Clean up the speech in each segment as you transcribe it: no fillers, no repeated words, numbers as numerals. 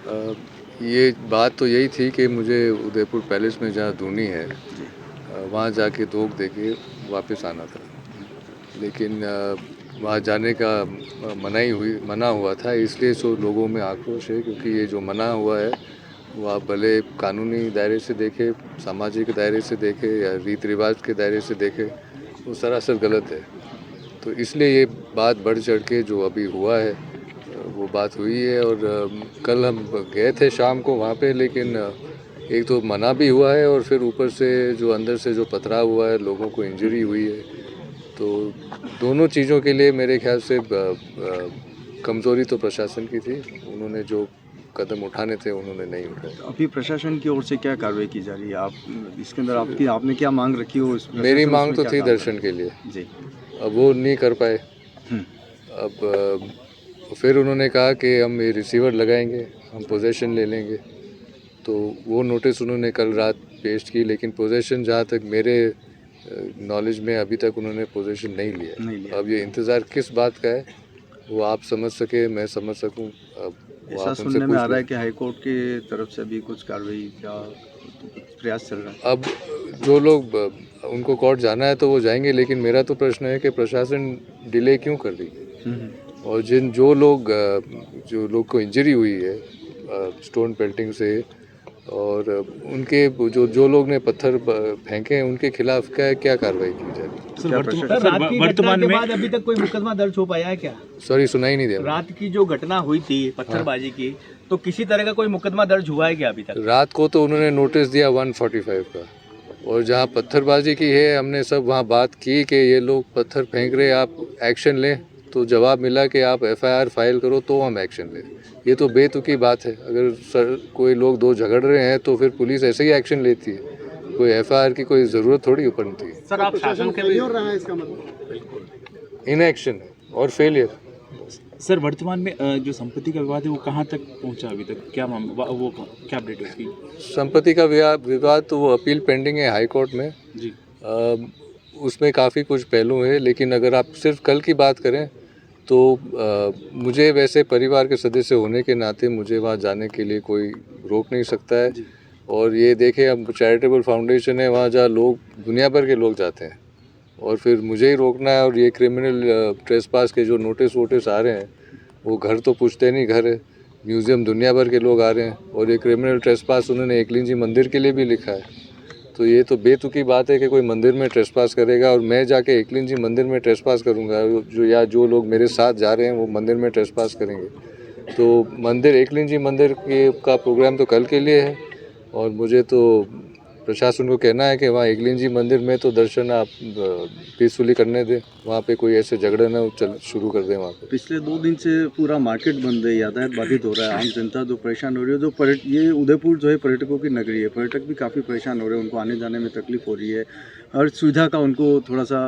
अ, ये बात तो यही थी कि मुझे उदयपुर पैलेस में जहाँ धूनी है जी। वहाँ जाके धोख दे के वापस आना था। लेकिन वहाँ जाने का मना हुआ था, इसलिए सो लोगों में आक्रोश है, क्योंकि ये जो मना हुआ है वो आप भले कानूनी दायरे से देखें, सामाजिक दायरे से देखें या रीति रिवाज के दायरे से देखें, वो सरासर गलत है। तो इसलिए ये बात बढ़ चढ़ के जो अभी हुआ है वो बात हुई है। और कल हम गए थे शाम को वहाँ पे, लेकिन एक तो मना भी हुआ है और फिर ऊपर से जो अंदर से जो पथराव हुआ है, लोगों को इंजरी हुई है। तो दोनों चीज़ों के लिए मेरे ख्याल से कमज़ोरी तो प्रशासन की थी। उन्होंने जो कदम उठाने थे उन्होंने नहीं उठाए। अभी प्रशासन की ओर से क्या कार्रवाई की जा रही है? आप इसके अंदर आपने क्या मांग रखी हो? मेरी प्रशासन मांग उसमें तो क्या थी काम कर दर्शन के लिए, रहा है? जी। अब वो नहीं कर पाए। हुँ। अब फिर उन्होंने कहा कि हम ये रिसीवर लगाएंगे, हम पोजेसन ले लेंगे। तो वो नोटिस उन्होंने कल रात पेश की, लेकिन पोजेसन जहाँ तक मेरे नॉलेज में अभी तक उन्होंने पोजेसन नहीं लिया। नहीं लिया। अब ये इंतज़ार किस बात का है वो आप समझ सके, मैं समझ सकूं, अब वो ऐसा आप उनसे सुनने में आ पूछ रहा लें। है कि हाई कोर्ट की तरफ से भी कुछ कार्रवाई का प्रयास चल रहा है। अब जो लोग उनको कोर्ट जाना है तो वो जाएंगे, लेकिन मेरा तो प्रश्न है कि प्रशासन डिले क्यों कर रही है। हुँ, हुँ। और जो लोग को इंजरी हुई है स्टोन पेल्टिंग से, और उनके जो जो लोग ने पत्थर फेंके हैं उनके खिलाफ क्या क्या कार्रवाई की जाए। तो क्या प्रशासन रात की घटना के बाद अभी तक कोई मुकदमा दर्ज हो पाया है क्या? सॉरी, सुनाई नहीं दिया। रात की जो घटना हुई थी पत्थरबाजी की, तो किसी तरह का कोई मुकदमा दर्ज हुआ है क्या अभी तक? रात को तो उन्होंने नोटिस दिया 145 का, और जहाँ पत्थरबाजी की है हमने सब वहाँ बात की कि ये लोग पत्थर फेंक रहे, आप एक्शन लें। तो जवाब मिला कि आप एफआईआर फाइल करो तो हम एक्शन लें। ये तो बेतुकी बात है। अगर कोई लोग दो झगड़ रहे हैं तो फिर पुलिस ऐसे ही एक्शन लेती है, कोई एफआईआर की कोई ज़रूरत थोड़ी बनती है। सर आप शासन के भी इनएक्शन और फेलियर। सर वर्तमान में जो संपत्ति का विवाद है वो कहाँ तक पहुँचा अभी तक? क्या मामला वो क्या अपडेट है उसकी? संपत्ति का विवाद तो वो अपील पेंडिंग है हाई कोर्ट में जी। उसमें काफ़ी कुछ पहलू हैं, लेकिन अगर आप सिर्फ कल की बात करें तो मुझे वैसे परिवार के सदस्य होने के नाते मुझे वहाँ जाने के लिए कोई रोक नहीं सकता है। और ये देखें, अब चैरिटेबल फाउंडेशन है वहाँ जहाँ लोग दुनिया भर के लोग जाते हैं, और फिर मुझे ही रोकना है। और ये क्रिमिनल ट्रेसपास के जो नोटिस वोटिस आ रहे हैं वो घर तो पूछते नहीं, घर है म्यूज़ियम, दुनिया भर के लोग आ रहे हैं, और ये क्रिमिनल ट्रेसपास उन्होंने एकलिंग जी मंदिर के लिए भी लिखा है। तो ये तो बेतुकी बात है कि कोई मंदिर में ट्रेसपास करेगा और मैं जाके एकलिंग जी मंदिर में ट्रेसपास करूंगा, जो लोग मेरे साथ जा रहे हैं वो मंदिर में ट्रेसपास करेंगे। तो मंदिर, एकलिंग जी मंदिर का प्रोग्राम तो कल के लिए है, और मुझे तो प्रशासन को कहना है कि वहाँ एकलिंग जी मंदिर में तो दर्शन आप पीसफुली करने दें, वहाँ पे कोई ऐसे झगड़े ना शुरू कर दें वहाँ पे। पिछले 2 दिन से पूरा मार्केट बंद है, यातायात बाधित हो रहा है, आम जनता जो परेशान हो रही है, ये उदयपुर जो है पर्यटकों की नगरी है, पर्यटक भी काफ़ी परेशान हो रहे हैं, उनको आने जाने में तकलीफ हो रही है, हर सुविधा का उनको थोड़ा सा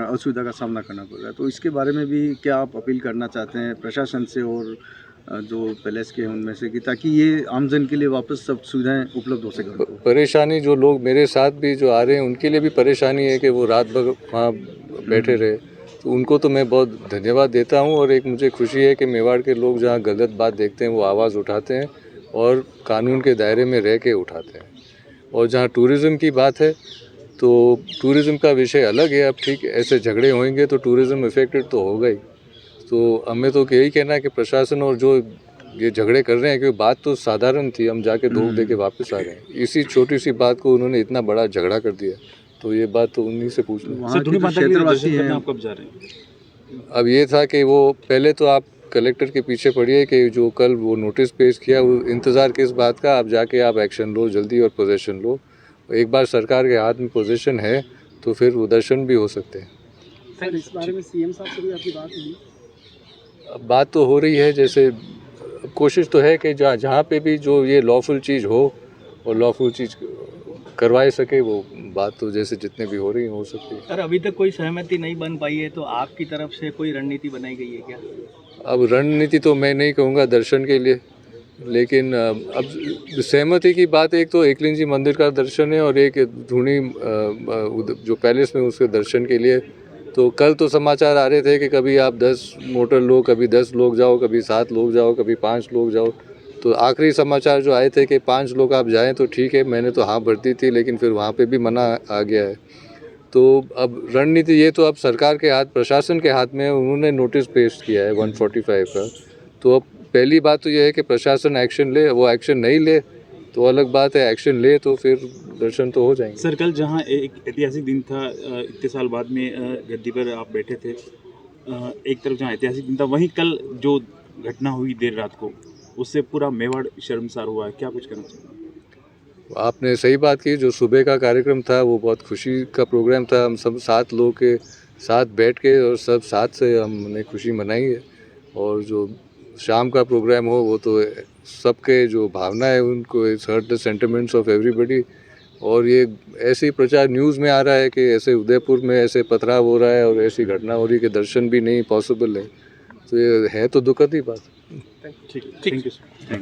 असुविधा का सामना करना पड़ रहा है। तो इसके बारे में भी क्या आप अपील करना चाहते हैं प्रशासन से और जो पैलेस के हैं उनमें से, कि ताकि ये आमजन के लिए वापस सब सुविधाएं उपलब्ध हो सकें? परेशानी जो लोग मेरे साथ भी जो आ रहे हैं उनके लिए भी परेशानी है कि वो रात भर वहाँ बैठे रहे। तो उनको तो मैं बहुत धन्यवाद देता हूँ, और एक मुझे खुशी है कि मेवाड़ के लोग जहाँ गलत बात देखते हैं वो आवाज़ उठाते हैं और कानून के दायरे में रह के उठाते हैं। और जहाँ टूरिज़्म की बात है तो टूरिज़्म का विषय अलग है। अब ठीक ऐसे झगड़े होंगे तो टूरिज़्म इफेक्टेड तो होगा ही। तो हमें तो यही कहना है कि प्रशासन और जो ये झगड़े कर रहे हैं, क्योंकि बात तो साधारण थी, हम जाके धोख दे के वापस आ रहे हैं, इसी छोटी सी बात को उन्होंने इतना बड़ा झगड़ा कर दिया। तो ये बात तो उन्हीं से पूछ लो। वहाँ के जो क्षेत्रवासी हैं आप कब जा रहे हैं? अब ये था कि वो पहले तो आप कलेक्टर के पीछे पड़िए कि जो कल वो नोटिस पेश किया, वो इंतज़ार किस बात का, आप जाके आप एक्शन लो जल्दी और पोजीशन लो। एक बार सरकार के हाथ में पोजीशन है तो फिर वो दर्शन भी हो सकते हैं। सर इस बारे में सीएम साहब से भी आपकी बात हुई? अब बात तो हो रही है, जैसे कोशिश तो है कि जहाँ पे भी जो ये लॉफुल चीज़ हो और लॉफुल चीज़ करवाए सके, वो बात तो जैसे जितने भी हो रही हो सकती है। सर अभी तक कोई सहमति नहीं बन पाई है, तो आपकी तरफ से कोई रणनीति बनाई गई है क्या? अब रणनीति तो मैं नहीं कहूँगा दर्शन के लिए, लेकिन अब सहमति की बात, एक तो एकलिंग जी मंदिर का दर्शन है और एक धूनी जो पैलेस में उसके दर्शन के लिए। तो कल तो समाचार आ रहे थे कि कभी आप 10 मोटर लो, कभी 10 लोग जाओ, कभी 7 लोग जाओ, कभी 5 लोग जाओ। तो आखिरी समाचार जो आए थे कि 5 लोग आप जाएं तो ठीक है, मैंने तो हाँ भर दी थी, लेकिन फिर वहाँ पे भी मना आ गया है। तो अब रणनीति ये तो अब सरकार के हाथ, प्रशासन के हाथ में है। उन्होंने नोटिस पेश किया है 145 का। तो अब पहली बात तो ये है कि प्रशासन एक्शन ले। वो एक्शन नहीं ले तो अलग बात है, एक्शन ले तो फिर दर्शन तो हो जाएंगे। सर कल जहाँ एक ऐतिहासिक दिन था, इतने साल बाद में गद्दी पर आप बैठे थे, एक तरफ जहाँ ऐतिहासिक दिन था, वहीं कल जो घटना हुई देर रात को, उससे पूरा मेवाड़ शर्मसार हुआ है। क्या कुछ कहना चाहिए? आपने सही बात की। जो सुबह का कार्यक्रम था वो बहुत खुशी का प्रोग्राम था। हम सब 7 लोग के साथ बैठ के और सब साथ से हमने खुशी मनाई है। और जो शाम का प्रोग्राम हो वो तो सबके जो भावना है उनको it's hurt the sentiments of everybody. और ये ऐसे ही प्रचार न्यूज़ में आ रहा है कि ऐसे उदयपुर में ऐसे पथराव हो रहा है और ऐसी घटना हो रही है कि दर्शन भी नहीं पॉसिबल है। तो ये है तो दुखद ही बात। ठीक है, थैंक यू सर।